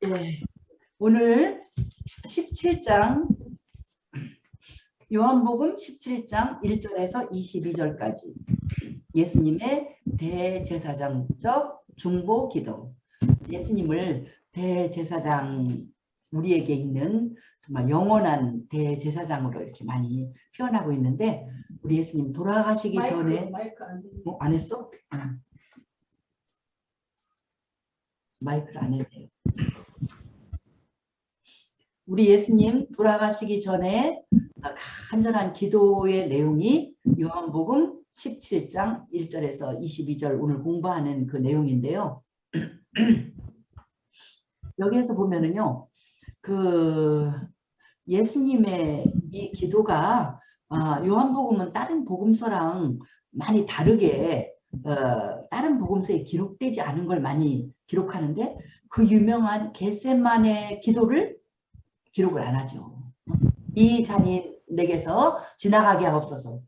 예, 오늘 17장 요한복음 17장 1절에서 22절까지 예수님의 대제사장적 중보 기도. 예수님을 대제사장, 우리에게 있는 정말 영원한 대제사장으로 이렇게 많이 표현하고 있는데, 우리 예수님 돌아가시기 전에 안 했어? 마이크를 안 해도 돼요. 우리 예수님 돌아가시기 전에 간절한 기도의 내용이 요한복음 17장 1절에서 22절 오늘 공부하는 그 내용인데요. 여기에서 보면은요, 그 예수님의 이 기도가 요한복음은 다른 복음서랑 많이 다르게 다른 복음서에 기록되지 않은 걸 많이 기록하는데, 그 유명한 겟세마네 기도를 기록을 안 하죠. 이 잔이 내게서 지나가게 하옵소서.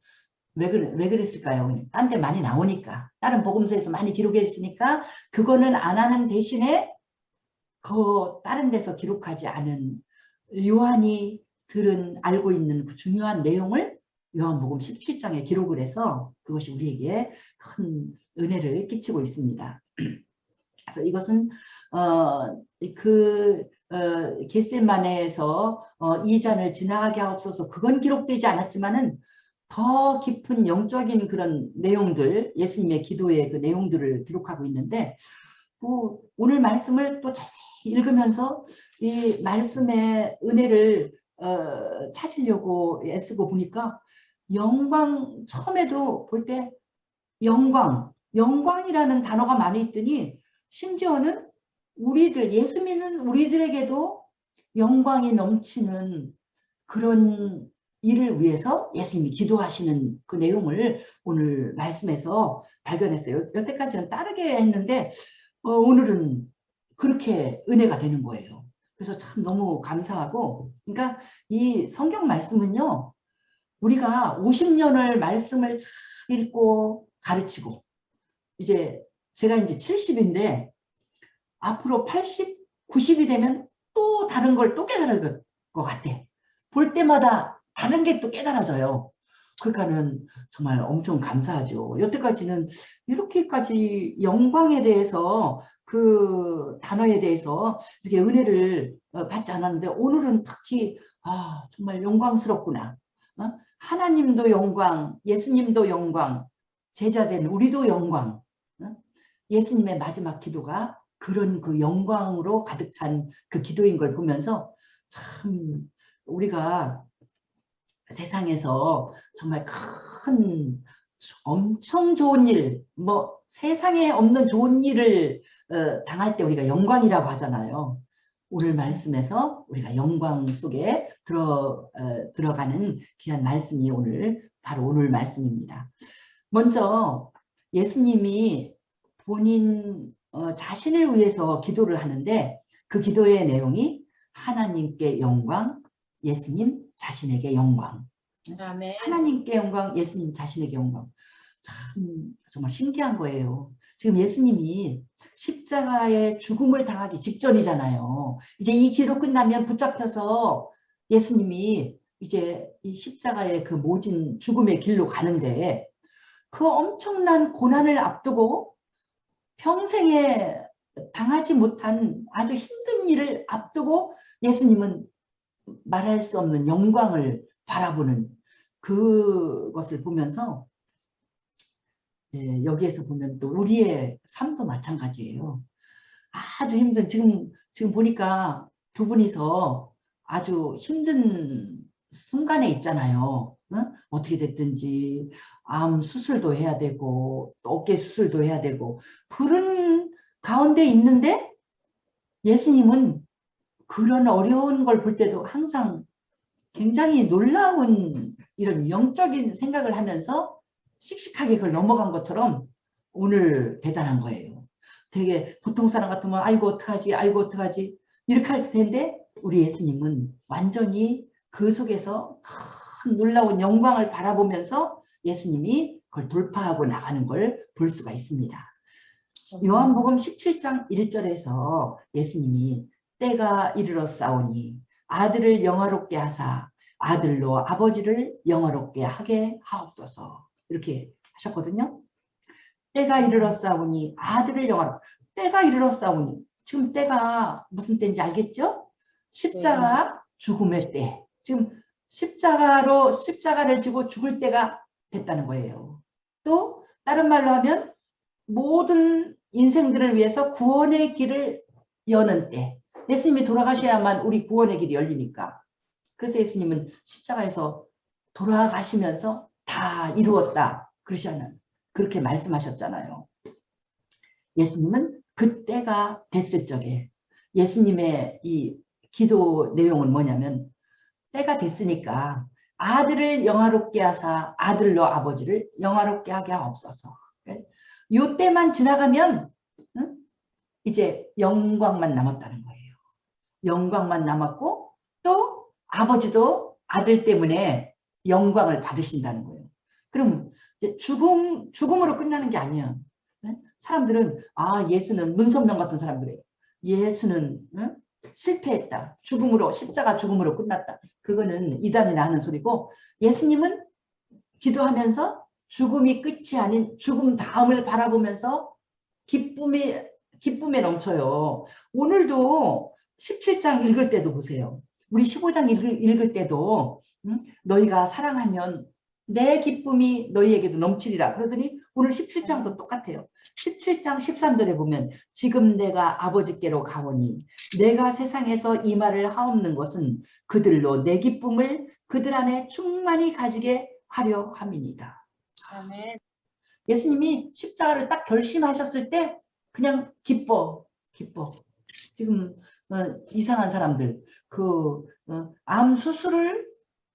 왜 그랬을까요? 딴 데 많이 나오니까, 다른 복음서에서 많이 기록해 있으니까 그거는 안 하는 대신에 그 다른 데서 기록하지 않은 요한이 알고 있는 그 중요한 내용을 요한복음 17장에 기록을 해서 그것이 우리에게 큰 은혜를 끼치고 있습니다. 그래서 이것은 겟세마네에서 이 잔을 지나가게 하옵소서, 그건 기록되지 않았지만은 더 깊은 영적인 그런 내용들, 예수님의 기도의 그 내용들을 기록하고 있는데, 오늘 말씀을 또 자세히 읽으면서 이 말씀의 은혜를 찾으려고 애쓰고 보니까, 영광, 처음에도 볼 때 영광이라는 단어가 많이 있더니, 심지어는 예수 믿는 우리들에게도 영광이 넘치는 그런 일을 위해서 예수님이 기도하시는 그 내용을 오늘 말씀에서 발견했어요. 여태까지는 따르게 했는데 오늘은 그렇게 은혜가 되는 거예요. 그래서 참 너무 감사하고, 그러니까 이 성경 말씀은요, 우리가 50년을 말씀을 잘 읽고 가르치고, 제가 이제 70인데 앞으로 80, 90이 되면 또 다른 걸 또 깨달을 것 같아. 볼 때마다 다른 게 또 깨달아져요. 그러니까는 정말 엄청 감사하죠. 여태까지는 이렇게까지 영광에 대해서, 그 단어에 대해서 이렇게 은혜를 받지 않았는데, 오늘은 특히 정말 영광스럽구나. 하나님도 영광, 예수님도 영광, 제자된 우리도 영광. 예수님의 마지막 기도가 그런 그 영광으로 가득 찬 그 기도인 걸 보면서, 참 우리가 세상에서 정말 큰 엄청 좋은 일, 세상에 없는 좋은 일을 당할 때 우리가 영광이라고 하잖아요. 오늘 말씀에서 우리가 영광 속에 들어가는 귀한 말씀이 바로 오늘 말씀입니다. 먼저 예수님이 본인 자신을 위해서 기도를 하는데, 그 기도의 내용이 하나님께 영광, 예수님 자신에게 영광. 아멘. 하나님께 영광, 예수님 자신에게 영광. 참 정말 신기한 거예요. 지금 예수님이 십자가의 죽음을 당하기 직전이잖아요. 이제 이 기도 끝나면 붙잡혀서 예수님이 이제 이 십자가의 그 모진 죽음의 길로 가는데, 그 엄청난 고난을 앞두고 평생에 당하지 못한 아주 힘든 일을 앞두고 예수님은 말할 수 없는 영광을 바라보는 그것을 보면서, 여기에서 보면 또 우리의 삶도 마찬가지예요. 아주 힘든, 지금 보니까 두 분이서 아주 힘든 순간에 있잖아요. 어떻게 됐든지 암 수술도 해야 되고 또 어깨 수술도 해야 되고 그런 가운데 있는데, 예수님은 그런 어려운 걸 볼 때도 항상 굉장히 놀라운 이런 영적인 생각을 하면서 씩씩하게 그걸 넘어간 것처럼 오늘 대단한 거예요. 되게 보통 사람 같으면 아이고 어떡하지, 아이고 어떡하지 이렇게 할 텐데, 우리 예수님은 완전히 그 속에서 큰 놀라운 영광을 바라보면서 예수님이 그걸 돌파하고 나가는 걸 볼 수가 있습니다. 요한복음 17장 1절에서 예수님이 때가 이르렀사오니 아들을 영화롭게 하사 아들로 아버지를 영화롭게 하게 하옵소서. 이렇게 하셨거든요. 때가 이르렀사오니 아들을 영화롭게. 때가 이르렀사오니. 지금 때가 무슨 때인지 알겠죠? 십자가 죽음의 때. 지금 십자가를 지고 죽을 때가 됐다는 거예요. 또 다른 말로 하면 모든 인생들을 위해서 구원의 길을 여는 때. 예수님이 돌아가셔야만 우리 구원의 길이 열리니까. 그래서 예수님은 십자가에서 돌아가시면서 다 이루었다. 그렇게 말씀하셨잖아요. 예수님은 그때가 됐을 적에 예수님의 이 기도 내용은 뭐냐면 때가 됐으니까 아들을 영화롭게 하사 아들로 아버지를 영화롭게 하게 하옵소서. 요 때만 지나가면 이제 영광만 남았다는 거예요. 영광만 남았고 또 아버지도 아들 때문에 영광을 받으신다는 거예요. 그러면 이제 죽음으로 끝나는 게 아니야. 사람들은 예수는 문선명 같은 사람들이에요. 예수는 실패했다. 십자가 죽음으로 끝났다. 그거는 이단이나 하는 소리고, 예수님은 기도하면서 죽음이 끝이 아닌 죽음 다음을 바라보면서 기쁨에 넘쳐요. 오늘도 17장 읽을 때도 보세요. 우리 15장 읽을 때도 너희가 사랑하면 내 기쁨이 너희에게도 넘치리라. 그러더니 오늘 17장도 똑같아요. 17장 13절에 보면 지금 내가 아버지께로 가오니 내가 세상에서 이 말을 하옵는 것은 그들로 내 기쁨을 그들 안에 충만히 가지게 하려 함이니이다. 아멘. 예수님이 십자가를 딱 결심하셨을 때 그냥 기뻐. 지금 이상한 사람들 암 수술을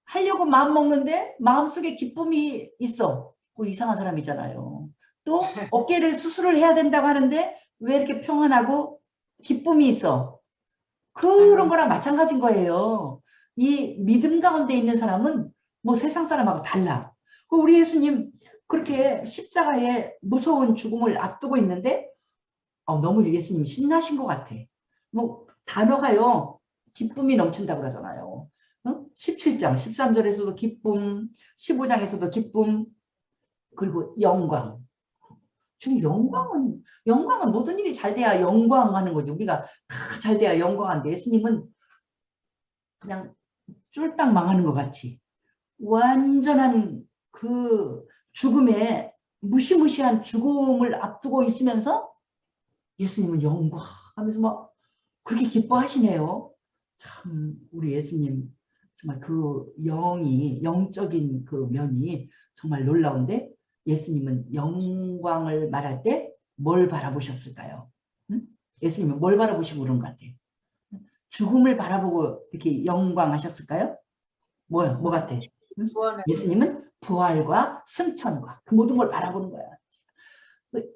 하려고 마음 먹는데 마음속에 기쁨이 있어. 그 이상한 사람이잖아요. 또 어깨를 수술을 해야 된다고 하는데 왜 이렇게 평안하고 기쁨이 있어. 그런 거랑 마찬가지인 거예요. 이 믿음 가운데 있는 사람은 뭐 세상 사람하고 달라. 우리 예수님 그렇게 십자가에 무서운 죽음을 앞두고 있는데 너무 예수님 신나신 것 같아. 뭐 단어가요. 기쁨이 넘친다고 그러잖아요. 17장 13절에서도 기쁨, 15장에서도 기쁨, 그리고 영광. 지금 영광은 모든 일이 잘 돼야 영광하는 거지. 우리가 다 잘 돼야 영광한데 예수님은 그냥 쫄딱 망하는 것 같이 완전한 그 죽음에 무시무시한 죽음을 앞두고 있으면서 예수님은 영광하면서 막 그렇게 기뻐하시네요. 참 우리 예수님 정말 그 영적인 그 면이 정말 놀라운데, 예수님은 영광을 말할 때 뭘 바라보셨을까요? 응? 예수님은 뭘 바라보시고 그런 것 같아? 죽음을 바라보고 이렇게 영광하셨을까요? 뭐 같아? 응? 예수님은 부활과 승천과 그 모든 걸 바라보는 거야.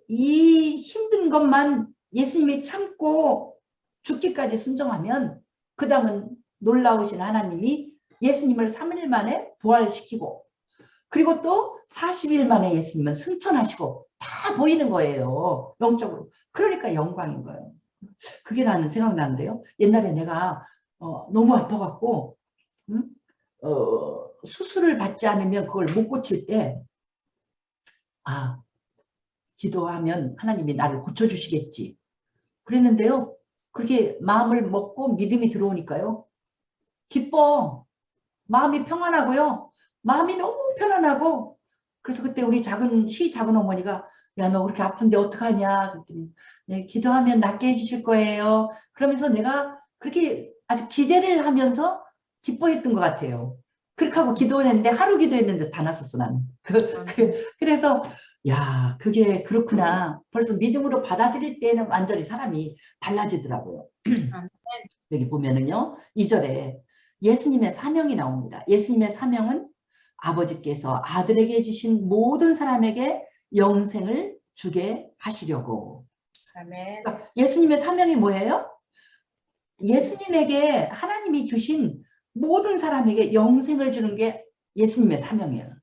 이 힘든 것만 예수님이 참고 죽기까지 순종하면 그 다음은 놀라우신 하나님이 예수님을 3일 만에 부활시키고 그리고 또 40일 만에 예수님은 승천하시고 다 보이는 거예요. 영적으로. 그러니까 영광인 거예요. 그게 나는 생각나는데요. 옛날에 내가 너무 아파갖고 수술을 받지 않으면 그걸 못 고칠 때 기도하면 하나님이 나를 고쳐주시겠지. 그랬는데요. 그렇게 마음을 먹고 믿음이 들어오니까요. 기뻐. 마음이 평안하고요. 마음이 너무 편안하고 그래서 그때 우리 작은 어머니가 야, 너 그렇게 아픈데 어떡하냐. 그랬더니 네, 기도하면 낫게 해주실 거예요. 그러면서 내가 그렇게 아주 기대를 하면서 기뻐했던 것 같아요. 그렇게 하고 기도했는데 하루 기도했는데 다 났었어 나는. 그래서 야, 그게 그렇구나. 벌써 믿음으로 받아들일 때는 완전히 사람이 달라지더라고요. 여기 보면은요. 2절에 예수님의 사명이 나옵니다. 예수님의 사명은 아버지께서 아들에게 주신 모든 사람에게 영생을 주게 하시려고. 그러니까 예수님의 사명이 뭐예요? 예수님에게 하나님이 주신 모든 사람에게 영생을 주는 게 예수님의 사명이에요.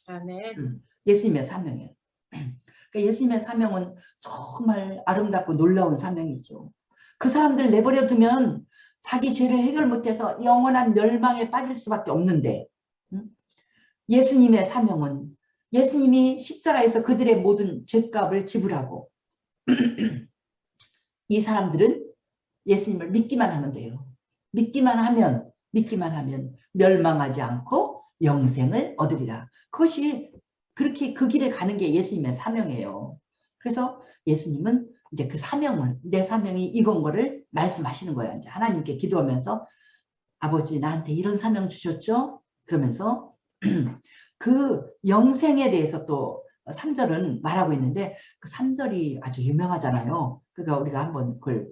아멘. 예수님의 사명이에요. 그러니까 예수님의 사명은 정말 아름답고 놀라운 사명이죠. 그 사람들 내버려 두면 자기 죄를 해결 못해서 영원한 멸망에 빠질 수밖에 없는데, 예수님의 사명은 예수님이 십자가에서 그들의 모든 죄값을 지불하고 이 사람들은 예수님을 믿기만 하면 돼요. 믿기만 하면 멸망하지 않고 영생을 얻으리라. 그것이 그렇게 그 길을 가는 게 예수님의 사명이에요. 그래서 예수님은 이제 그 사명을, 내 사명이 이건 거를 말씀하시는 거예요. 이제 하나님께 기도하면서 아버지 나한테 이런 사명 주셨죠? 그러면서 그 영생에 대해서 또 3절은 말하고 있는데 그 3절이 아주 유명하잖아요. 그러니까 우리가 한번 그걸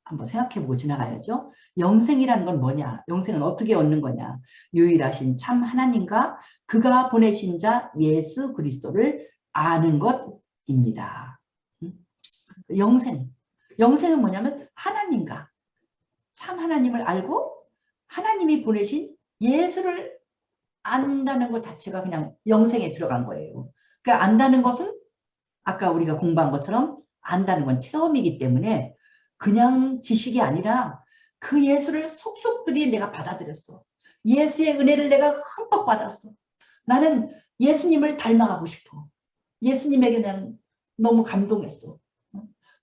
한번 생각해보고 지나가야죠. 영생이라는 건 뭐냐? 영생은 어떻게 얻는 거냐? 유일하신 참 하나님과 그가 보내신 자 예수 그리스도를 아는 것입니다. 영생. 영생은 뭐냐면 하나님과 참 하나님을 알고 하나님이 보내신 예수를 안다는 것 자체가 그냥 영생에 들어간 거예요. 그러니까 안다는 것은 아까 우리가 공부한 것처럼 안다는 건 체험이기 때문에 그냥 지식이 아니라 그 예수를 속속들이 내가 받아들였어. 예수의 은혜를 내가 흠뻑 받았어. 나는 예수님을 닮아가고 싶어. 예수님에게 나는 너무 감동했어.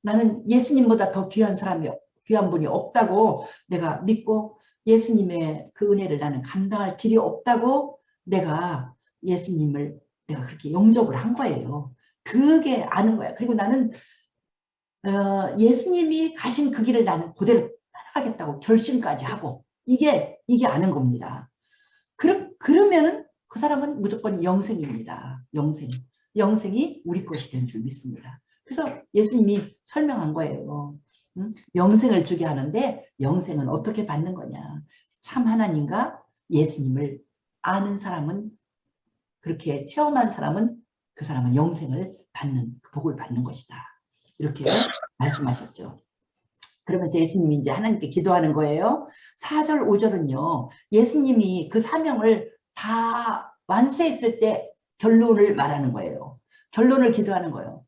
나는 예수님보다 더 귀한 사람이, 귀한 분이 없다고 내가 믿고 예수님의 그 은혜를 나는 감당할 길이 없다고 내가 예수님을 내가 그렇게 영접을 한 거예요. 그게 아는 거야. 그리고 나는 예수님이 가신 그 길을 나는 그대로 따라가겠다고 결심까지 하고 이게 아는 겁니다. 그러면은 그 사람은 무조건 영생입니다. 영생이 우리 것이 된 줄 믿습니다. 그래서 예수님이 설명한 거예요. 영생을 주게 하는데 영생은 어떻게 받는 거냐. 참 하나님과 예수님을 아는 사람은, 그렇게 체험한 사람은 그 사람은 영생을 받는, 복을 받는 것이다. 이렇게 말씀하셨죠. 그러면서 예수님이 이제 하나님께 기도하는 거예요. 4절, 5절은요. 예수님이 그 사명을 다 완수했을 때 결론을 말하는 거예요. 결론을 기도하는 거예요.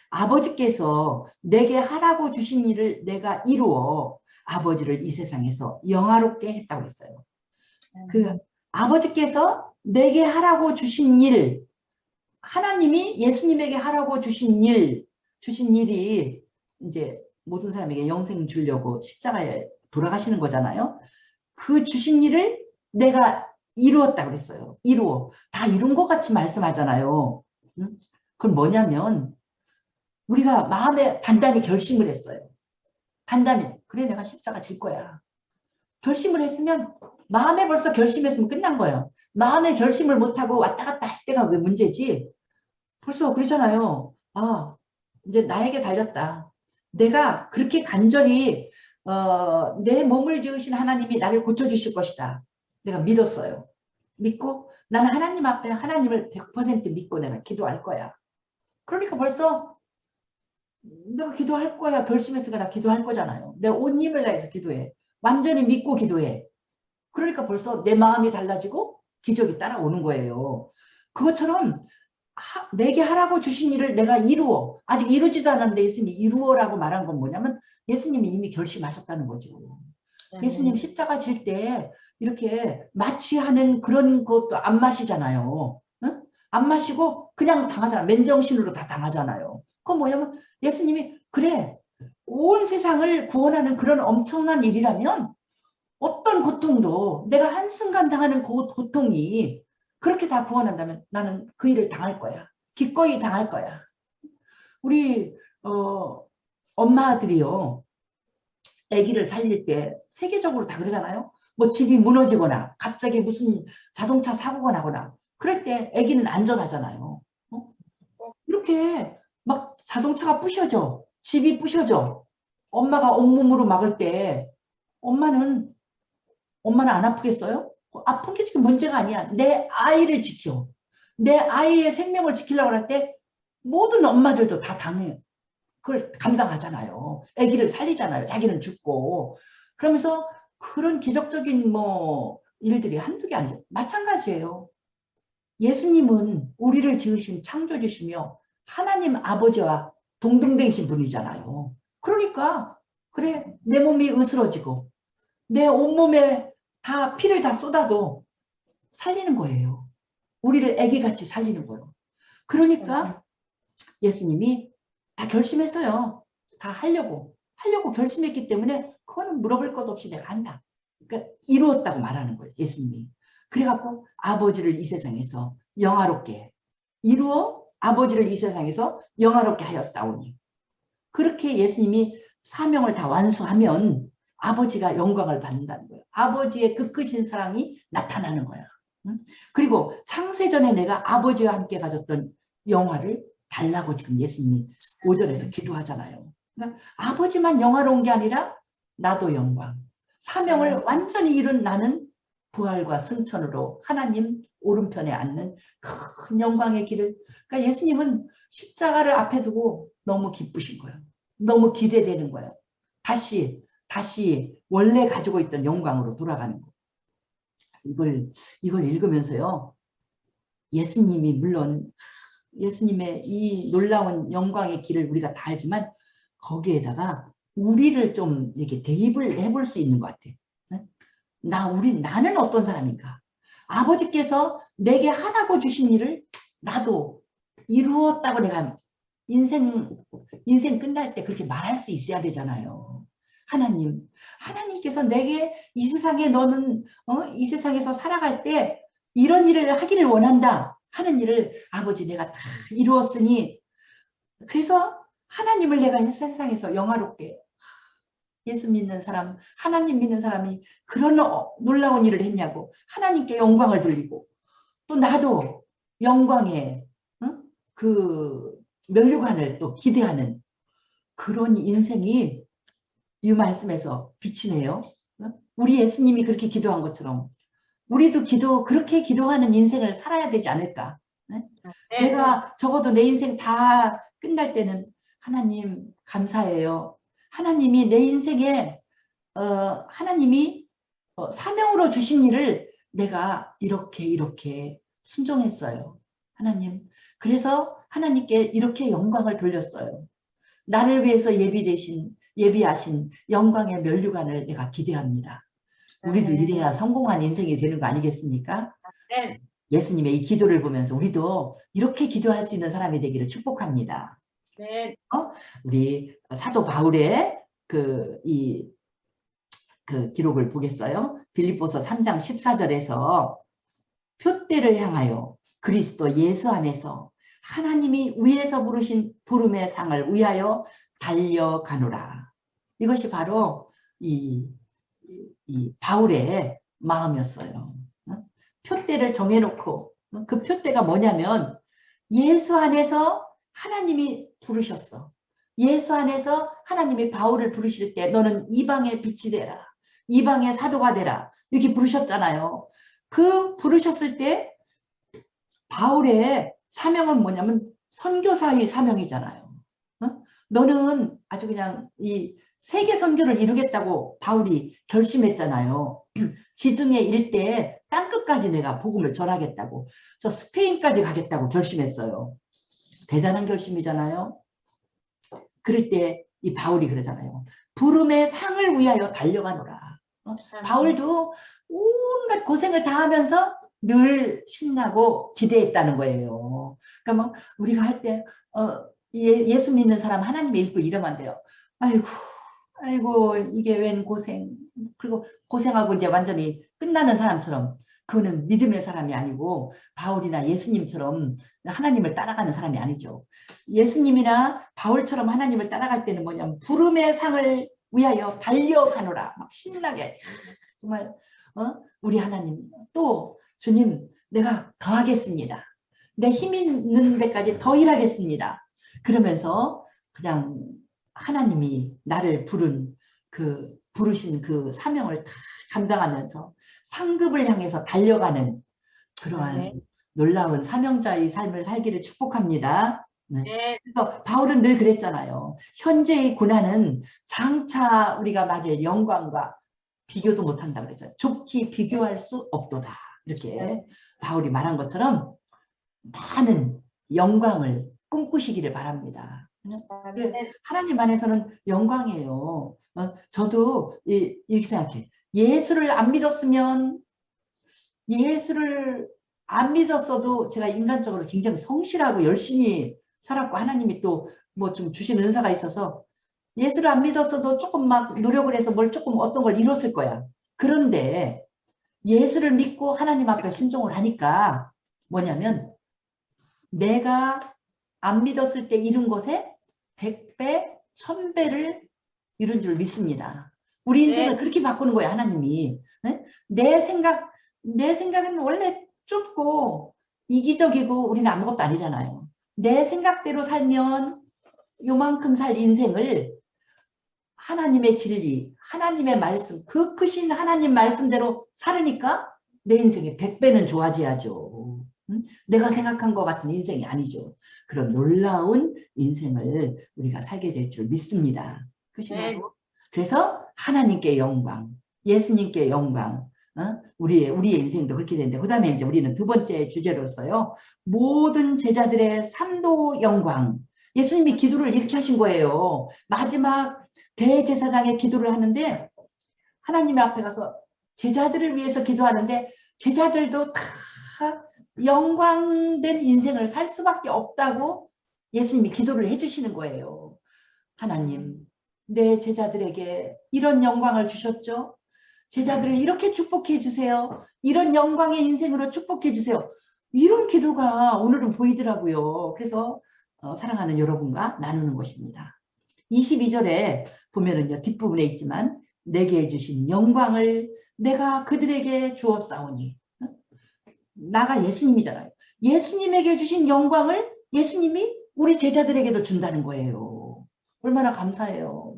아버지께서 내게 하라고 주신 일을 내가 이루어 아버지를 이 세상에서 영화롭게 했다고 했어요. 그 아버지께서 내게 하라고 주신 일, 하나님이 예수님에게 하라고 주신 일이 이제 모든 사람에게 영생 주려고 십자가에 돌아가시는 거잖아요. 그 주신 일을 내가 이루었다고 그랬어요. 다 이룬 것 같이 말씀하잖아요. 그건 뭐냐면 우리가 마음에 단단히 결심을 했어요. 단단히 그래 내가 십자가 질 거야. 결심을 했으면 마음에 벌써 결심했으면 끝난 거예요. 마음에 결심을 못하고 왔다 갔다 할 때가 왜 문제지. 벌써 그러잖아요. 아 이제 나에게 달렸다. 내가 그렇게 간절히 내 몸을 지으신 하나님이 나를 고쳐주실 것이다. 내가 믿었어요. 믿고 나는 하나님 앞에 하나님을 100% 믿고 내가 기도할 거야. 그러니까 벌써 내가 기도할 거야. 결심했으니까 나 기도할 거잖아요. 내 온 힘을 다해서 기도해. 완전히 믿고 기도해. 그러니까 벌써 내 마음이 달라지고 기적이 따라오는 거예요. 그것처럼 내게 하라고 주신 일을 내가 이루어. 아직 이루지도 않았는데 예수님이 이루어라고 말한 건 뭐냐면 예수님이 이미 결심하셨다는 거죠. 예수님 십자가 질 때 이렇게 마취하는 그런 것도 안 마시잖아요. 응? 안 마시고 그냥 당하잖아요. 맨정신으로 다 당하잖아요. 그건 뭐냐면 예수님이 그래 온 세상을 구원하는 그런 엄청난 일이라면 어떤 고통도 내가 한순간 당하는 그 고통이 그렇게 다 구원한다면 나는 그 일을 당할 거야. 기꺼이 당할 거야. 우리 엄마들이요. 아기를 살릴 때 세계적으로 다 그러잖아요. 뭐 집이 무너지거나 갑자기 무슨 자동차 사고가 나거나 그럴 때 아기는 안전하잖아요. 이렇게 막 자동차가 부셔져. 집이 부셔져. 엄마가 온몸으로 막을 때 엄마는 안 아프겠어요? 아픈 게 지금 문제가 아니야. 내 아이를 지켜. 내 아이의 생명을 지키려고 할 때 모든 엄마들도 다 당해요. 그걸 감당하잖아요. 아기를 살리잖아요. 자기는 죽고. 그러면서 그런 기적적인 뭐 일들이 한두 개 아니죠. 마찬가지예요. 예수님은 우리를 지으신 창조주시며 하나님 아버지와 동등되신 분이잖아요. 그러니까 그래 내 몸이 으스러지고 내 온몸에 다 피를 다 쏟아도 살리는 거예요. 우리를 애기같이 살리는 거예요. 그러니까 예수님이 다 결심했어요. 다 하려고 결심했기 때문에 그거는 물어볼 것 없이 내가 한다. 그러니까 이루었다고 말하는 거예요. 예수님이. 그래갖고 아버지를 이 세상에서 영화롭게 이루어 아버지를 이 세상에서 영화롭게 하였사오니, 그렇게 예수님이 사명을 다 완수하면 아버지가 영광을 받는다는 거예요. 아버지의 그 크신 사랑이 나타나는 거야. 그리고 창세전에 내가 아버지와 함께 가졌던 영화를 달라고 지금 예수님이 5절에서 기도하잖아요. 그러니까 아버지만 영화로운 게 아니라 나도 영광. 사명을 완전히 이룬 나는 부활과 승천으로 하나님 오른편에 앉는 큰 영광의 길을. 그러니까 예수님은 십자가를 앞에 두고 너무 기쁘신 거예요. 너무 기대되는 거예요. 다시 원래 가지고 있던 영광으로 돌아가는 거. 이걸 읽으면서요. 예수님이 물론 예수님의 이 놀라운 영광의 길을 우리가 다 알지만 거기에다가 우리를 좀 이렇게 대입을 해볼 수 있는 것 같아요. 나는 어떤 사람인가? 아버지께서 내게 하라고 주신 일을 나도 이루었다고 내가 인생 끝날 때 그렇게 말할 수 있어야 되잖아요. 하나님께서 내게 이 세상에 너는 이 세상에서 살아갈 때 이런 일을 하기를 원한다 하는 일을 아버지 내가 다 이루었으니, 그래서 하나님을 내가 이 세상에서 영화롭게, 예수 믿는 사람, 하나님 믿는 사람이 그런 놀라운 일을 했냐고 하나님께 영광을 돌리고, 또 나도 영광의 그 면류관을 또 기대하는 그런 인생이 이 말씀에서 비치네요. 우리 예수님이 그렇게 기도한 것처럼 우리도 그렇게 기도하는 인생을 살아야 되지 않을까. 내가 적어도 내 인생 다 끝날 때는 하나님 감사해요. 하나님이 내 인생에 하나님이 사명으로 주신 일을 내가 이렇게 순종했어요. 하나님, 그래서 하나님께 이렇게 영광을 돌렸어요. 나를 위해서 예비하신 영광의 면류관을 내가 기대합니다. 우리도 이래야 성공한 인생이 되는 거 아니겠습니까? 예수님의 이 기도를 보면서 우리도 이렇게 기도할 수 있는 사람이 되기를 축복합니다. 우리 사도 바울의 그 기록을 보겠어요. 빌립보서 3장 14절에서 표대를 향하여 그리스도 예수 안에서 하나님이 위에서 부르신 부름의 상을 위하여 달려가노라. 이것이 바로 이 바울의 마음이었어요. 표대를 정해놓고, 그 표대가 뭐냐면 예수 안에서 하나님이 부르셨어. 예수 안에서 하나님이 바울을 부르실 때 너는 이방의 빛이 되라, 이방의 사도가 되라, 이렇게 부르셨잖아요. 그 부르셨을 때 바울의 사명은 뭐냐면 선교사의 사명이잖아요. 너는 아주 그냥 이 세계 선교를 이루겠다고 바울이 결심했잖아요. 지중해 일대에 땅끝까지 내가 복음을 전하겠다고, 저 스페인까지 가겠다고 결심했어요. 대단한 결심이잖아요. 그럴 때 이 바울이 그러잖아요. 부름의 상을 위하여 달려가노라. 바울도 온갖 고생을 다 하면서 늘 신나고 기대했다는 거예요. 그러니까 뭐 우리가 할 때 예수 믿는 사람 하나님의 일꾼 이러면 안 돼요. 아이고 이게 웬 고생. 그리고 고생하고 이제 완전히 끝나는 사람처럼, 그거는 믿음의 사람이 아니고 바울이나 예수님처럼 하나님을 따라가는 사람이 아니죠. 예수님이나 바울처럼 하나님을 따라갈 때는 뭐냐면 부름의 상을 위하여 달려가노라. 막 신나게 정말 우리 하나님, 또 주님 내가 더 하겠습니다. 내 힘 있는 데까지 더 일하겠습니다. 그러면서 그냥 하나님이 나를 부르신 그 사명을 다 감당하면서 상급을 향해서 달려가는 그러한 놀라운 사명자의 삶을 살기를 축복합니다. 그래서 바울은 늘 그랬잖아요. 현재의 고난은 장차 우리가 맞을 영광과 비교도 못한다 그랬죠. 좋게 비교할 수 없도다. 이렇게 바울이 말한 것처럼 많은 영광을 꿈꾸시기를 바랍니다. 하나님 안에서는 영광이에요. 저도 이렇게 생각해. 예수를 안 믿었으면, 예수를 안 믿었어도 제가 인간적으로 굉장히 성실하고 열심히 살았고 하나님이 또 뭐 좀 주신 은사가 있어서 예수를 안 믿었어도 조금 막 노력을 해서 뭘 조금 어떤 걸 이뤘을 거야. 그런데 예수를 믿고 하나님 앞에 순종을 하니까 뭐냐면 내가 안 믿었을 때 이룬 것에 100배, 1000배를 이룬 줄 믿습니다. 우리 인생을 그렇게 바꾸는 거예요, 하나님이. 네? 내 생각은 원래 좁고 이기적이고 우리는 아무것도 아니잖아요. 내 생각대로 살면 요만큼 살 인생을 하나님의 진리, 하나님의 말씀, 그 크신 하나님 말씀대로 살으니까 내 인생이 100배는 좋아져야죠. 내가 생각한 것 같은 인생이 아니죠. 그런 놀라운 인생을 우리가 살게 될 줄 믿습니다. 그것이라고. 그래서 하나님께 영광, 예수님께 영광, 우리의 인생도 그렇게 되는데, 그 다음에 이제 우리는 두 번째 주제로서요, 모든 제자들의 삼도 영광. 예수님이 기도를 이렇게 하신 거예요. 마지막 대제사장의 기도를 하는데 하나님 앞에 가서 제자들을 위해서 기도하는데 제자들도 다 영광된 인생을 살 수밖에 없다고 예수님이 기도를 해주시는 거예요. 하나님, 내 제자들에게 이런 영광을 주셨죠? 제자들을 이렇게 축복해 주세요. 이런 영광의 인생으로 축복해 주세요. 이런 기도가 오늘은 보이더라고요. 그래서 사랑하는 여러분과 나누는 것입니다. 22절에 보면은요, 뒷부분에 있지만 내게 해주신 영광을 내가 그들에게 주었사오니. 나가 예수님이잖아요. 예수님에게 주신 영광을 예수님이 우리 제자들에게도 준다는 거예요. 얼마나 감사해요.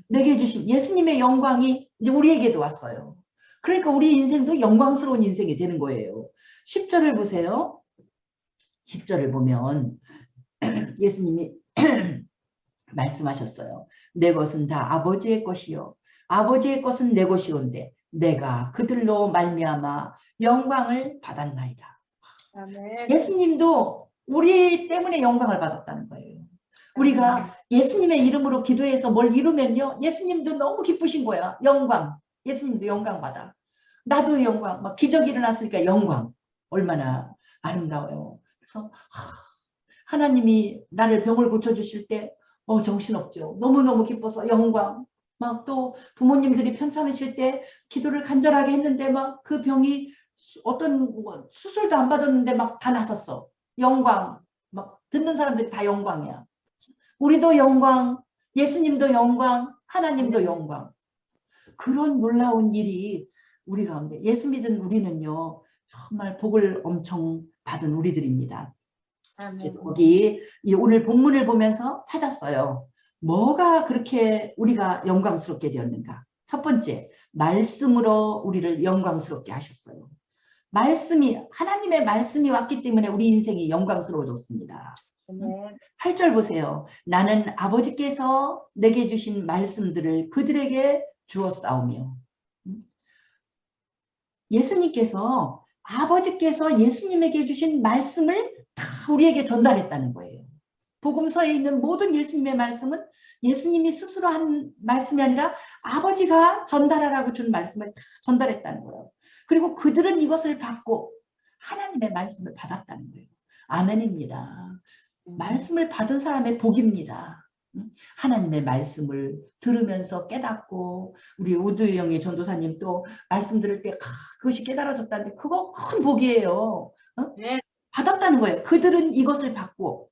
내게 주신 예수님의 영광이 이제 우리에게도 왔어요. 그러니까 우리 인생도 영광스러운 인생이 되는 거예요. 10절을 보세요. 10절을 보면 예수님이 말씀하셨어요. 내 것은 다 아버지의 것이요 아버지의 것은 내 것이온데 내가 그들로 말미암아 영광을 받았나이다. 아멘. 예수님도 우리 때문에 영광을 받았다는 거예요. 우리가 예수님의 이름으로 기도해서 뭘 이루면요, 예수님도 너무 기쁘신 거야. 영광. 예수님도 영광 받아. 나도 영광. 막 기적이 일어났으니까 영광. 얼마나 아름다워요. 그래서 하나님이 나를 병을 고쳐주실 때 정신없죠. 너무너무 기뻐서 영광. 막 또 부모님들이 편찮으실 때 기도를 간절하게 했는데 막 그 병이 어떤 수술도 안 받았는데 막 다 나섰어. 영광. 막 듣는 사람들이 다 영광이야. 우리도 영광, 예수님도 영광, 하나님도 영광. 그런 놀라운 일이 우리 가운데, 예수 믿은 우리는요, 정말 복을 엄청 받은 우리들입니다. 그래서 거기 오늘 본문을 보면서 찾았어요. 뭐가 그렇게 우리가 영광스럽게 되었는가? 첫 번째, 말씀으로 우리를 영광스럽게 하셨어요. 하나님의 말씀이 왔기 때문에 우리 인생이 영광스러워졌습니다. 8절 보세요. 나는 아버지께서 내게 주신 말씀들을 그들에게 주었사오며. 예수님께서, 아버지께서 예수님에게 주신 말씀을 다 우리에게 전달했다는 거예요. 복음서에 있는 모든 예수님의 말씀은 예수님이 스스로 한 말씀이 아니라 아버지가 전달하라고 준 말씀을 다 전달했다는 거예요. 그리고 그들은 이것을 받고 하나님의 말씀을 받았다는 거예요. 아멘입니다. 말씀을 받은 사람의 복입니다. 하나님의 말씀을 들으면서 깨닫고, 우리 우두영의 전도사님 또 말씀 들을 때 그것이 깨달아졌다는데 그거 큰 복이에요. 네. 받았다는 거예요. 그들은 이것을 받고.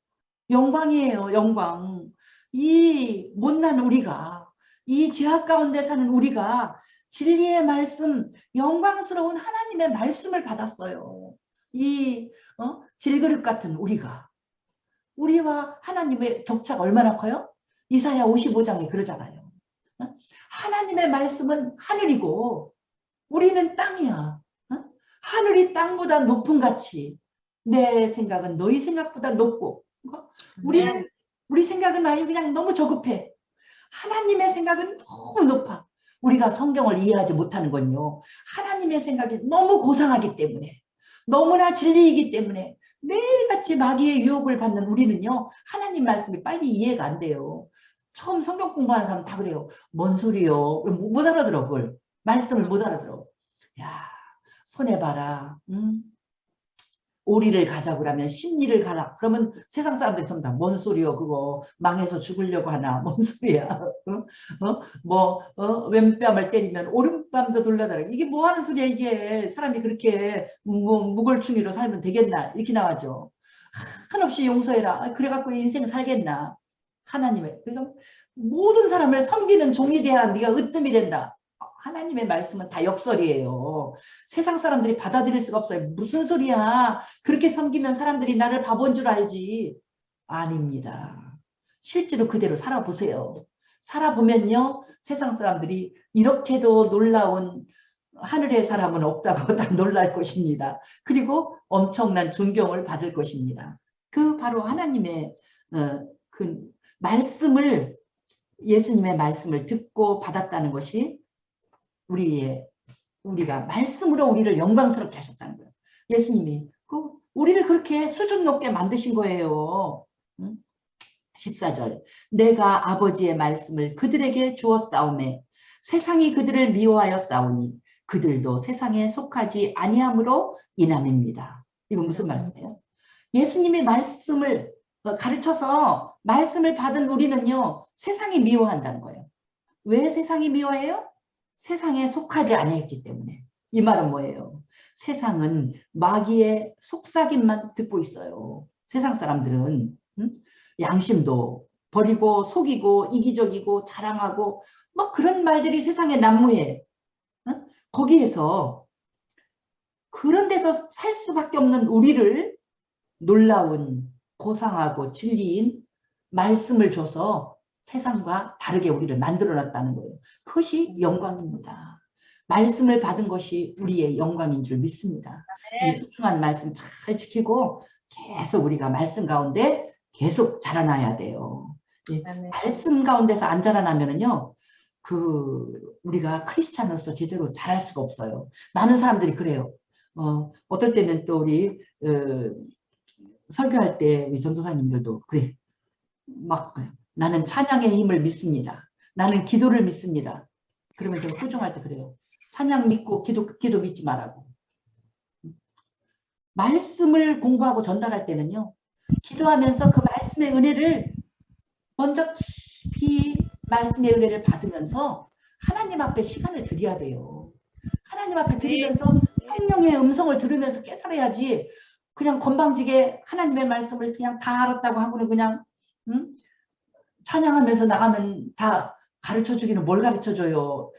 영광이에요. 영광. 이 못난 우리가, 이 죄악 가운데 사는 우리가 진리의 말씀, 영광스러운 하나님의 말씀을 받았어요. 이 질그릇 같은 우리와 하나님의 격차가 얼마나 커요? 이사야 55장에 그러잖아요. 하나님의 말씀은 하늘이고 우리는 땅이야. 하늘이 땅보다 높은 가치. 내 생각은 너희 생각보다 높고, 우리 생각은 아예 그냥 너무 저급해. 하나님의 생각은 너무 높아. 우리가 성경을 이해하지 못하는 건요, 하나님의 생각이 너무 고상하기 때문에, 너무나 진리이기 때문에 매일같이 마귀의 유혹을 받는 우리는요, 하나님 말씀이 빨리 이해가 안 돼요. 처음 성경 공부하는 사람 다 그래요. 뭔 소리요? 못 알아들어 그걸. 말씀을 못 알아들어. 야, 손해봐라. 오리를 가자고 그러면 십리를 가라. 그러면 세상 사람들이 전부 다 뭔 소리요 그거 망해서 죽으려고 하나 뭔 소리야. 왼뺨을 때리면 오른뺨도 돌려달라. 이게 뭐 하는 소리야 이게. 사람이 그렇게 무골충이로 살면 되겠나 이렇게 나와죠. 한없이 용서해라. 그래갖고 인생 살겠나. 하나님의 그러니까 모든 사람을 섬기는 종이 돼야 네가 으뜸이 된다. 하나님의 말씀은 다 역설이에요. 세상 사람들이 받아들일 수가 없어요. 무슨 소리야. 그렇게 섬기면 사람들이 나를 바본 줄 알지. 아닙니다. 실제로 그대로 살아보세요. 살아보면요. 세상 사람들이 이렇게도 놀라운 하늘의 사람은 없다고 다 놀랄 것입니다. 그리고 엄청난 존경을 받을 것입니다. 그 바로 하나님의 그 말씀을 예수님의 말씀을 듣고 받았다는 것이 우리가 말씀으로 우리를 영광스럽게 하셨다는 거예요. 예수님이 우리를 그렇게 수준 높게 만드신 거예요. 14절 내가 아버지의 말씀을 그들에게 주었사오매 세상이 그들을 미워하여 싸우니 그들도 세상에 속하지 아니함으로 인함입니다. 이건 무슨 말씀이에요? 예수님의 말씀을 가르쳐서 말씀을 받은 우리는요. 세상이 미워한다는 거예요. 왜 세상이 미워해요? 세상에 속하지 아니했기 때문에. 이 말은 뭐예요? 세상은 마귀의 속삭임만 듣고 있어요. 세상 사람들은 양심도 버리고 속이고 이기적이고 자랑하고 뭐 그런 말들이 세상에 난무해. 거기에서 그런 데서 살 수밖에 없는 우리를 놀라운 고상하고 진리인 말씀을 줘서 세상과 다르게 우리를 만들어놨다는 거예요. 그것이 영광입니다. 말씀을 받은 것이 우리의 영광인 줄 믿습니다. 이 소중한 말씀 잘 지키고 계속 우리가 말씀 가운데 계속 자라나야 돼요. 말씀 가운데서 안 자라나면은요, 우리가 크리스찬으로서 제대로 자랄 수가 없어요. 많은 사람들이 그래요. 어떨 때는 또 우리 설교할 때 우리 전도사님들도 그래. 막 나는 찬양의 힘을 믿습니다. 나는 기도를 믿습니다. 그러면 제가 후중할 때 그래요. 찬양 믿고 기도 믿지 말라고. 말씀을 공부하고 전달할 때는요. 기도하면서 그 말씀의 은혜를 먼저 깊이 말씀의 은혜를 받으면서 하나님 앞에 시간을 드려야 돼요. 하나님 앞에 드리면서 성령의 음성을 들으면서 깨달아야지 그냥 건방지게 하나님의 말씀을 그냥 다 알았다고 하고는 그냥 찬양하면서 나가면 다 가르쳐주기는 뭘 가르쳐줘요.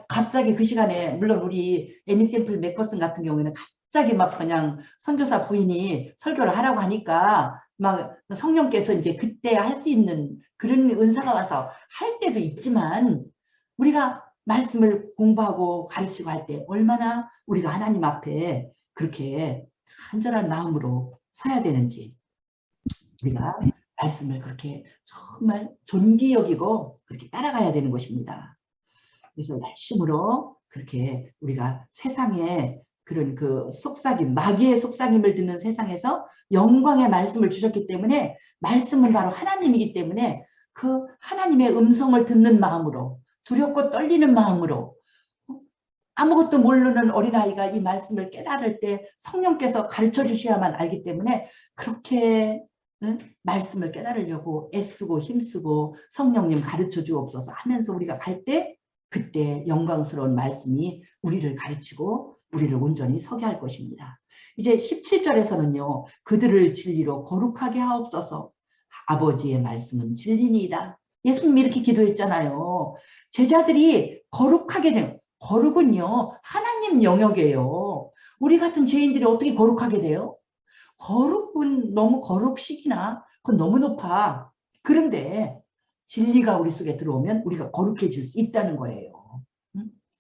갑자기 그 시간에 물론 우리 에미 샘플 맥퍼슨 같은 경우에는 갑자기 막 그냥 선교사 부인이 설교를 하라고 하니까 막 성령께서 이제 그때 할 수 있는 그런 은사가 와서 할 때도 있지만 우리가 말씀을 공부하고 가르치고 할 때 얼마나 우리가 하나님 앞에 그렇게 간절한 마음으로 서야 되는지 우리가 말씀을 그렇게 정말 존귀 여기고 그렇게 따라가야 되는 것입니다. 그래서 열심으로 그렇게 우리가 세상에 그런 그 속삭임, 마귀의 속삭임을 듣는 세상에서 영광의 말씀을 주셨기 때문에 말씀은 바로 하나님이기 때문에 그 하나님의 음성을 듣는 마음으로 두렵고 떨리는 마음으로 아무것도 모르는 어린아이가 이 말씀을 깨달을 때 성령께서 가르쳐 주셔야만 알기 때문에 그렇게 말씀을 깨달으려고 애쓰고 힘쓰고 성령님 가르쳐 주옵소서 하면서 우리가 갈 때 그때 영광스러운 말씀이 우리를 가르치고 우리를 온전히 서게 할 것입니다. 이제 17절에서는요. 그들을 진리로 거룩하게 하옵소서 아버지의 말씀은 진리니이다. 예수님이 이렇게 기도했잖아요. 제자들이 거룩하게 돼요. 거룩은요. 하나님 영역이에요. 우리 같은 죄인들이 어떻게 거룩하게 돼요? 거룩은 너무 거룩식이나 그건 너무 높아. 그런데 진리가 우리 속에 들어오면 우리가 거룩해질 수 있다는 거예요.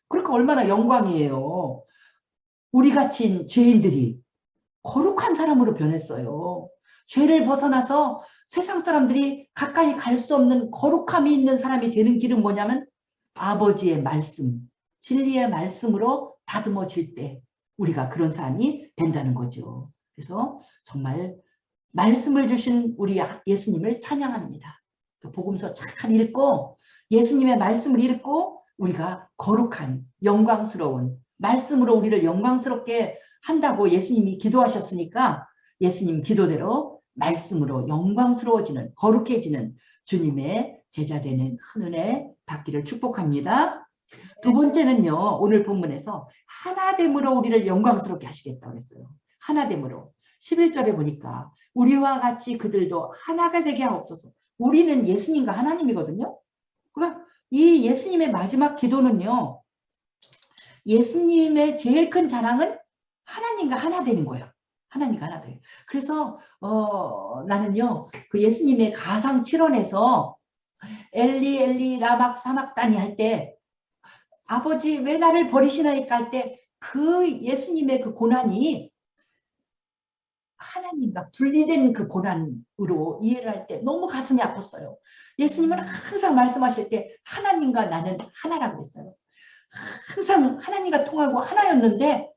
그러니까 얼마나 영광이에요. 우리같이 죄인들이 거룩한 사람으로 변했어요. 죄를 벗어나서 세상 사람들이 가까이 갈 수 없는 거룩함이 있는 사람이 되는 길은 뭐냐면 아버지의 말씀, 진리의 말씀으로 다듬어질 때 우리가 그런 사람이 된다는 거죠. 그래서 정말 말씀을 주신 우리 예수님을 찬양합니다. 복음서 잘 읽고 예수님의 말씀을 읽고 우리가 거룩한 영광스러운 말씀으로 우리를 영광스럽게 한다고 예수님이 기도하셨으니까 예수님 기도대로 말씀으로 영광스러워지는 거룩해지는 주님의 제자 되는 큰 은혜 받기를 축복합니다. 두 번째는요. 오늘 본문에서 하나됨으로 우리를 영광스럽게 하시겠다고 했어요. 하나됨으로. 11절에 보니까 우리와 같이 그들도 하나가 되게 하옵소서. 우리는 예수님과 하나님이거든요. 그러니까 이 예수님의 마지막 기도는요. 예수님의 제일 큰 자랑은 하나님과 하나 되는 거예요. 하나님과 하나 돼요. 그래서 나는요. 그 예수님의 가상 7원에서 엘리 엘리 라막 사막다니 할 때 아버지 왜 나를 버리시나이까 할 때 그 예수님의 그 고난이 하나님과 분리된 그 고난으로 이해를 할 때 너무 가슴이 아팠어요. 예수님은 항상 말씀하실 때 하나님과 나는 하나라고 했어요. 항상 하나님과 통하고 하나였는데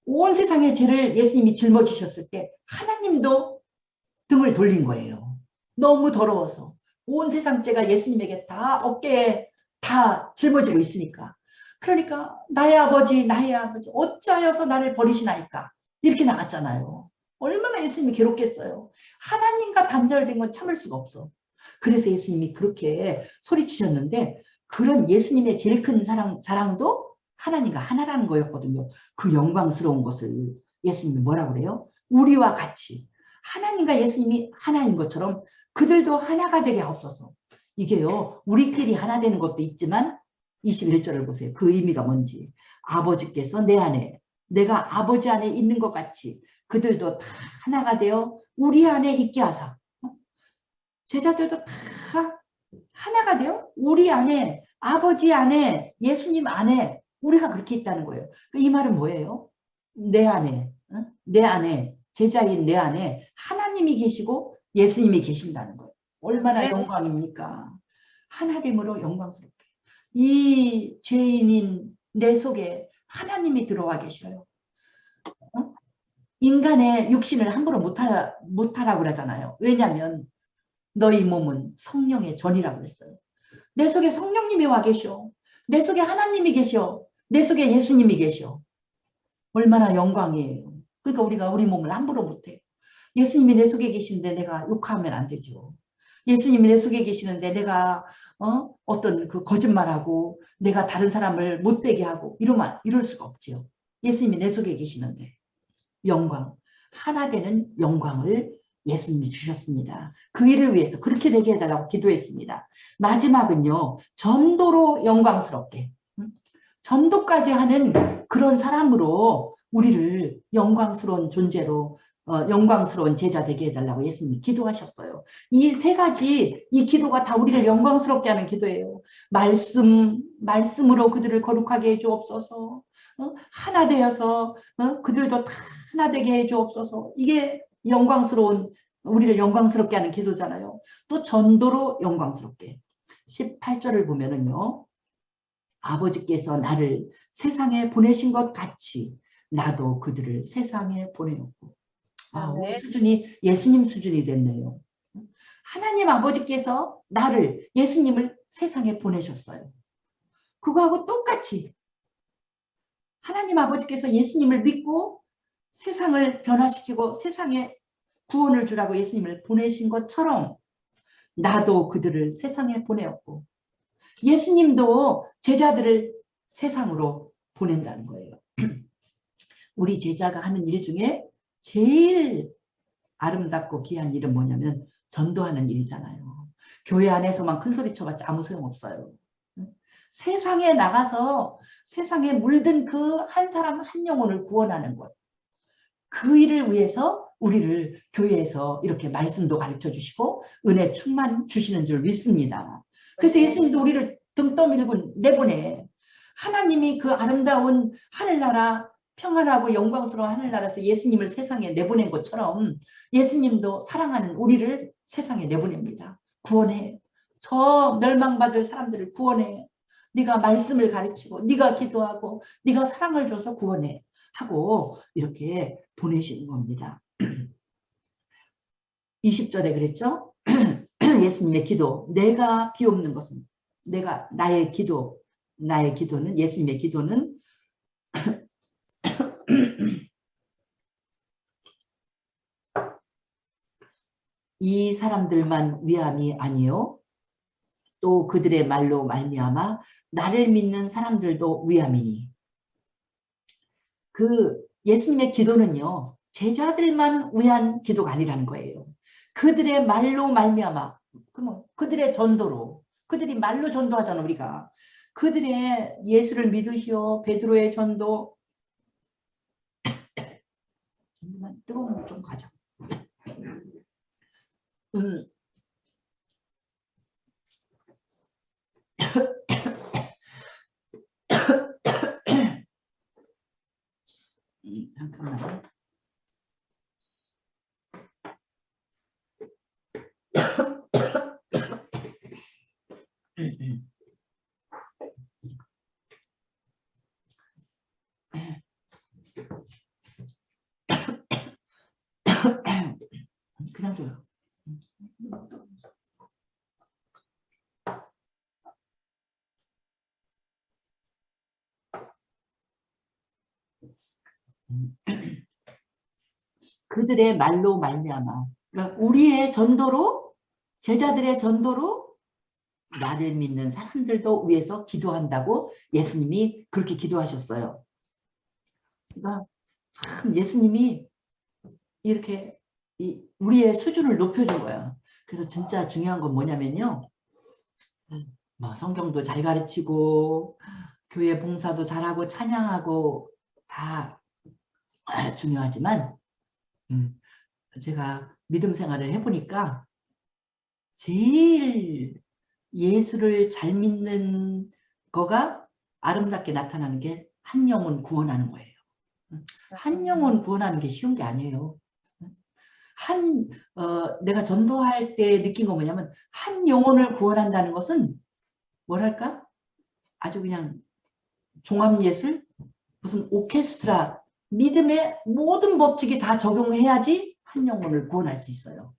온 세상의 죄를 예수님이 짊어지셨을 때 하나님도 등을 돌린 거예요. 너무 더러워서. 온 세상 죄가 예수님에게 다 어깨에 다 짊어지고 있으니까. 그러니까 나의 아버지 어찌하여서 나를 버리시나이까 이렇게 나갔잖아요. 얼마나 예수님이 괴롭겠어요. 하나님과 단절된 건 참을 수가 없어. 그래서 예수님이 그렇게 소리치셨는데 그런 예수님의 제일 큰 자랑도 하나님과 하나라는 거였거든요. 그 영광스러운 것을 예수님이 뭐라고 그래요? 우리와 같이 하나님과 예수님이 하나인 것처럼 그들도 하나가 되게 하옵소서. 이게요. 우리끼리 하나 되는 것도 있지만 21절을 보세요. 그 의미가 뭔지. 아버지께서 내 안에 내가 아버지 안에 있는 것 같이 그들도 다 하나가 되어 우리 안에 있게 하사. 제자들도 다 하나가 되어 우리 안에 아버지 안에 예수님 안에 우리가 그렇게 있다는 거예요. 이 말은 뭐예요? 내 안에 내 안에 제자인 내 안에 하나님이 계시고 예수님이 계신다는 거예요. 얼마나 영광입니까? 하나됨으로 영광스럽게. 이 죄인인 내 속에 하나님이 들어와 계셔요. 인간의 육신을 함부로 못하라고 그러잖아요. 왜냐하면 너희 몸은 성령의 전이라고 그랬어요. 내 속에 성령님이 와 계셔. 내 속에 하나님이 계셔. 내 속에 예수님이 계셔. 얼마나 영광이에요. 그러니까 우리가 우리 몸을 함부로 못해. 예수님이 내 속에 계신데 내가 욕하면 안 되죠. 예수님이 내 속에 계시는데 내가 어떤 그 거짓말하고 내가 다른 사람을 못되게 하고 이럴 수가 없지요. 예수님이 내 속에 계시는데 영광, 하나 되는 영광을 예수님이 주셨습니다. 그 일을 위해서 그렇게 되게 해달라고 기도했습니다. 마지막은요. 전도로 영광스럽게 전도까지 하는 그런 사람으로 우리를 영광스러운 존재로 영광스러운 제자 되게 해달라고 예수님이 기도하셨어요. 이 세 가지 이 기도가 다 우리를 영광스럽게 하는 기도예요. 말씀으로 그들을 거룩하게 해주옵소서. 하나 되어서 그들도 다 하나 되게 해주옵소서. 이게 영광스러운 우리를 영광스럽게 하는 기도잖아요. 또 전도로 영광스럽게. 18절을 보면은요. 아버지께서 나를 세상에 보내신 것 같이 나도 그들을 세상에 보내었고. 우리 수준이 예수님 수준이 됐네요. 하나님 아버지께서 나를 예수님을 세상에 보내셨어요. 그거하고 똑같이 하나님 아버지께서 예수님을 믿고 세상을 변화시키고 세상에 구원을 주라고 예수님을 보내신 것처럼 나도 그들을 세상에 보내었고 예수님도 제자들을 세상으로 보낸다는 거예요. 우리 제자가 하는 일 중에 제일 아름답고 귀한 일은 뭐냐면 전도하는 일이잖아요. 교회 안에서만 큰 소리 쳐봤자 아무 소용없어요. 세상에 나가서 세상에 물든 그 한 사람 한 영혼을 구원하는 것. 그 일을 위해서 우리를 교회에서 이렇게 말씀도 가르쳐 주시고 은혜 충만 주시는 줄 믿습니다. 그래서 예수님도 우리를 등 떠밀고 내보내. 하나님이 그 아름다운 하늘나라 평안하고 영광스러운 하늘나라에서 예수님을 세상에 내보낸 것처럼 예수님도 사랑하는 우리를 세상에 내보냅니다. 구원해. 저 멸망받을 사람들을 구원해. 네가 말씀을 가르치고 네가 기도하고 네가 사랑을 줘서 구원해. 하고 이렇게 보내시는 겁니다. 20절에 그랬죠? 예수님의 기도. 내가 비옵는 것은 내가 나의 기도 나의 기도는, 예수님의 기도는 이 사람들만 위함이 아니요 또 그들의 말로 말미암아 나를 믿는 사람들도 위함이니. 그 예수님의 기도는요 제자들만 위한 기도가 아니라는 거예요. 그들의 말로 말미암아, 그들의 전도로, 그들이 말로 전도하잖아. 우리가 그들의 예수를 믿으시오 베드로의 전도. 뜨거운 물 좀 가져. 잠깐만요. 그냥 줘요. 그들의 말로 말미암아, 그러니까 우리의 전도로, 제자들의 전도로 나를 믿는 사람들도 위해서 기도한다고 예수님이 그렇게 기도하셨어요. 그러니까 참 예수님이 이렇게 우리의 수준을 높여준 거야. 그래서 진짜 중요한 건 뭐냐면요. 뭐 성경도 잘 가르치고 교회 봉사도 잘하고 찬양하고 다 중요하지만 제가 믿음 생활을 해보니까 제일 예수를 잘 믿는 거가 아름답게 나타나는 게 한 영혼 구원하는 거예요. 한 영혼 구원하는 게 쉬운 게 아니에요. 내가 전도할 때 느낀 거 뭐냐면 한 영혼을 구원한다는 것은 뭐랄까? 아주 그냥 종합예술? 무슨 오케스트라, 믿음의 모든 법칙이 다 적용해야지 한 영혼을 구원할 수 있어요.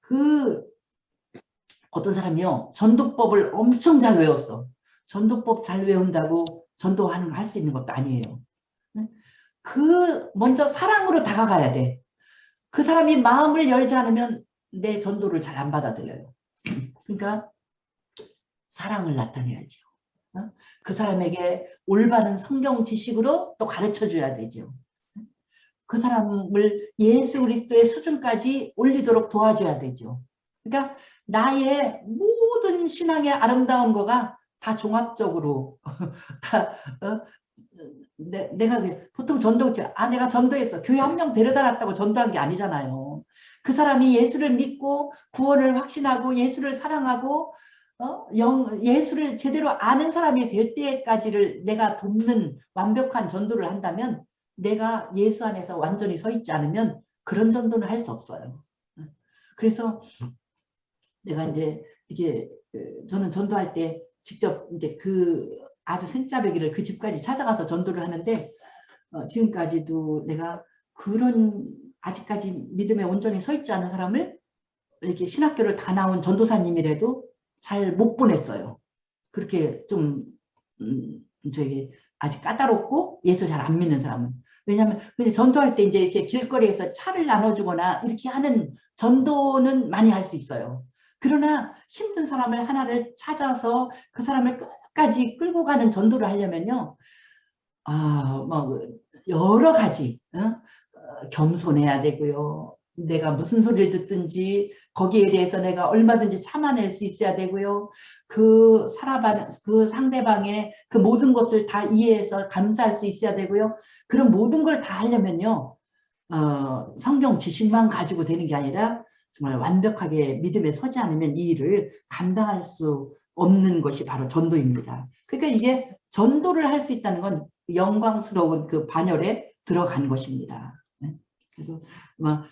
그러니까 어떤 사람이요 전도법을 엄청 잘 외웠어. 전도법 잘 외운다고 전도하는 할 수 있는 것도 아니에요. 먼저 사랑으로 다가가야 돼. 그 사람이 마음을 열지 않으면 내 전도를 잘 안 받아들여요. 그러니까 사랑을 나타내야죠. 그 사람에게 올바른 성경 지식으로 또 가르쳐 줘야 되죠. 그 사람을 예수 그리스도의 수준까지 올리도록 도와줘야 되죠. 그러니까 나의 모든 신앙의 아름다운 거가 다 종합적으로 다 내가 보통 전도 내가 전도했어. 교회 한 명 데려다 놨다고 전도한 게 아니잖아요. 그 사람이 예수를 믿고 구원을 확신하고 예수를 사랑하고 예수를 제대로 아는 사람이 될 때까지를 내가 돕는 완벽한 전도를 한다면 내가 예수 안에서 완전히 서 있지 않으면 그런 전도는 할 수 없어요. 그래서 내가 이제 이게 저는 전도할 때 직접 이제 아주 생짜배기를 그 집까지 찾아가서 전도를 하는데 지금까지도 내가 그런 아직까지 믿음에 온전히 서 있지 않은 사람을 이렇게 신학교를 다 나온 전도사님이라도 잘 못 보냈어요. 그렇게 좀 아직 까다롭고 예수 잘 안 믿는 사람은. 왜냐하면 근데 전도할 때 이제 이렇게 길거리에서 차를 나눠주거나 이렇게 하는 전도는 많이 할 수 있어요. 그러나 힘든 사람을 하나를 찾아서 그 사람을 끝까지 끌고 가는 전도를 하려면요. 뭐 여러 가지 겸손해야 되고요. 내가 무슨 소리를 듣든지 거기에 대해서 내가 얼마든지 참아낼 수 있어야 되고요. 그 상대방의 그 모든 것을 다 이해해서 감사할 수 있어야 되고요. 그런 모든 걸 다 하려면요. 성경 지식만 가지고 되는 게 아니라 정말 완벽하게 믿음에 서지 않으면 이 일을 감당할 수 없는 것이 바로 전도입니다. 그러니까 이게 전도를 할 수 있다는 건 영광스러운 그 반열에 들어간 것입니다. 그래서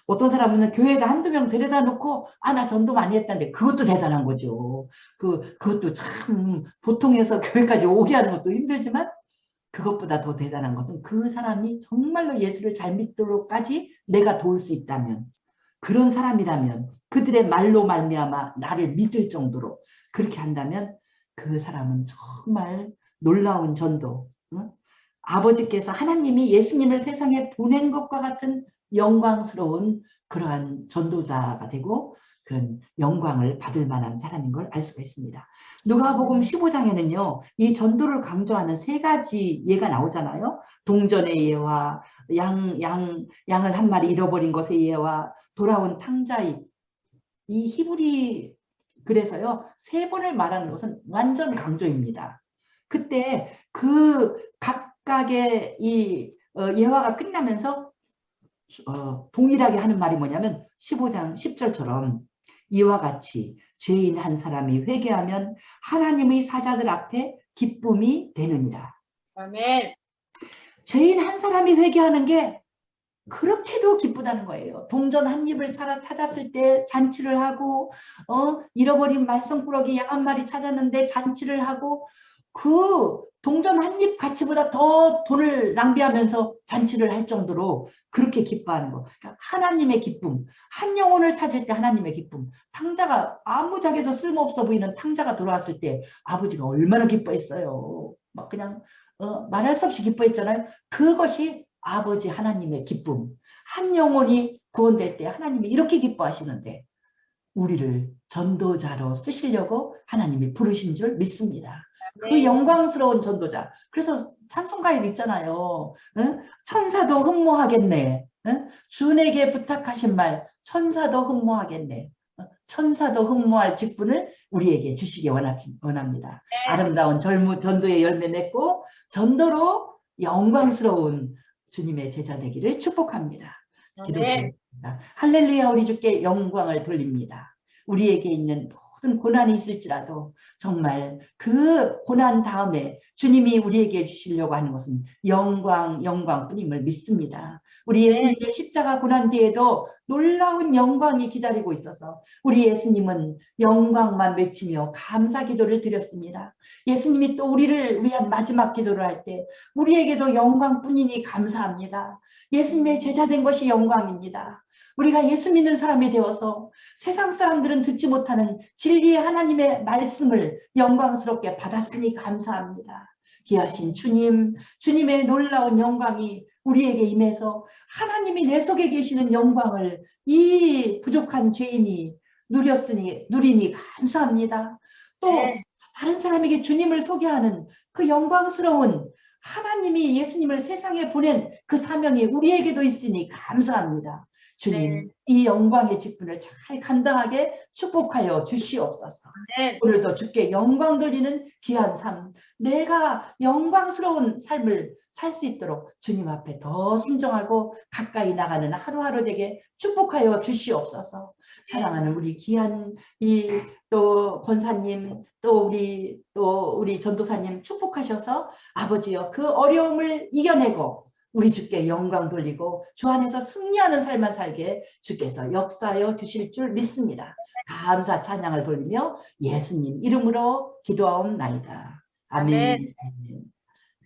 어떤 사람은 교회에다 한두 명 데려다 놓고 나 전도 많이 했다는데 그것도 대단한 거죠. 그것도 참 보통에서 교회까지 오게 하는 것도 힘들지만 그것보다 더 대단한 것은 그 사람이 정말로 예수를 잘 믿도록까지 내가 도울 수 있다면, 그런 사람이라면, 그들의 말로 말미암아 나를 믿을 정도로 그렇게 한다면 그 사람은 정말 놀라운 전도, 아버지께서 하나님이 예수님을 세상에 보낸 것과 같은 영광스러운 그러한 전도자가 되고 그런 영광을 받을 만한 사람인 걸 알 수가 있습니다. 누가복음 15장에는요, 이 전도를 강조하는 세 가지 예가 나오잖아요. 동전의 예와 양을 한 마리 잃어버린 것의 예와 돌아온 탕자의, 이 히브리, 그래서요, 세 번을 말하는 것은 완전 강조입니다. 그때 그 각각의 이 예화가 끝나면서 동일하게 하는 말이 뭐냐면 15장 10절처럼 이와 같이 죄인 한 사람이 회개하면 하나님의 사자들 앞에 기쁨이 되느니라. 아멘. 죄인 한 사람이 회개하는 게 그렇게도 기쁘다는 거예요. 동전 한 입을 찾았을 때 잔치를 하고, 잃어버린 말썽꾸러기 양 한 마리 찾았는데 잔치를 하고, 그 동전 한 입 가치보다 더 돈을 낭비하면서 잔치를 할 정도로 그렇게 기뻐하는 거. 그러니까 하나님의 기쁨, 한 영혼을 찾을 때 하나님의 기쁨. 탕자가 아무짝에도 쓸모없어 보이는 탕자가 돌아왔을 때 아버지가 얼마나 기뻐했어요. 막 그냥 말할 수 없이 기뻐했잖아요. 그것이 아버지 하나님의 기쁨. 한 영혼이 구원될 때 하나님이 이렇게 기뻐하시는데 우리를 전도자로 쓰시려고 하나님이 부르신 줄 믿습니다. 그 영광스러운 전도자. 그래서 찬송가에 있잖아요. 천사도 흠모하겠네. 주에게 부탁하신 말 천사도 흠모하겠네. 천사도 흠모할 직분을 우리에게 주시기 원합니다. 아름다운 전도의 열매 맺고 전도로 영광스러운 주님의 제자 되기를 축복합니다. 기도드립니다. 할렐루야. 우리 주께 영광을 돌립니다. 우리에게 있는 모든 고난이 있을지라도 정말 그 고난 다음에 주님이 우리에게 주시려고 하는 것은 영광뿐임을 믿습니다. 우리 예수님의 십자가 고난 뒤에도 놀라운 영광이 기다리고 있어서 우리 예수님은 영광만 외치며 감사 기도를 드렸습니다. 예수님이 또 우리를 위한 마지막 기도를 할 때 우리에게도 영광뿐이니 감사합니다. 예수님의 제자 된 것이 영광입니다. 우리가 예수 믿는 사람이 되어서 세상 사람들은 듣지 못하는 진리의 하나님의 말씀을 영광스럽게 받았으니 감사합니다. 귀하신 주님, 주님의 놀라운 영광이 우리에게 임해서 하나님이 내 속에 계시는 영광을 이 부족한 죄인이 누리니 감사합니다. 또 다른 사람에게 주님을 소개하는 그 영광스러운 하나님이 예수님을 세상에 보낸 그 사명이 우리에게도 있으니 감사합니다. 주님, 이 영광의 직분을 잘 감당하게 축복하여 주시옵소서. 오늘도 주께 영광 돌리는 귀한 삶, 내가 영광스러운 삶을 살 수 있도록 주님 앞에 더 순종하고 가까이 나가는 하루하루 되게 축복하여 주시옵소서. 사랑하는 우리 귀한 또 권사님, 또 우리 전도사님 축복하셔서 아버지여 그 어려움을 이겨내고 우리 주께 영광 돌리고 주 안에서 승리하는 삶만 살게 주께서 역사하여 주실 줄 믿습니다. 감사 찬양을 돌리며 예수님 이름으로 기도하옵나이다. 아멘.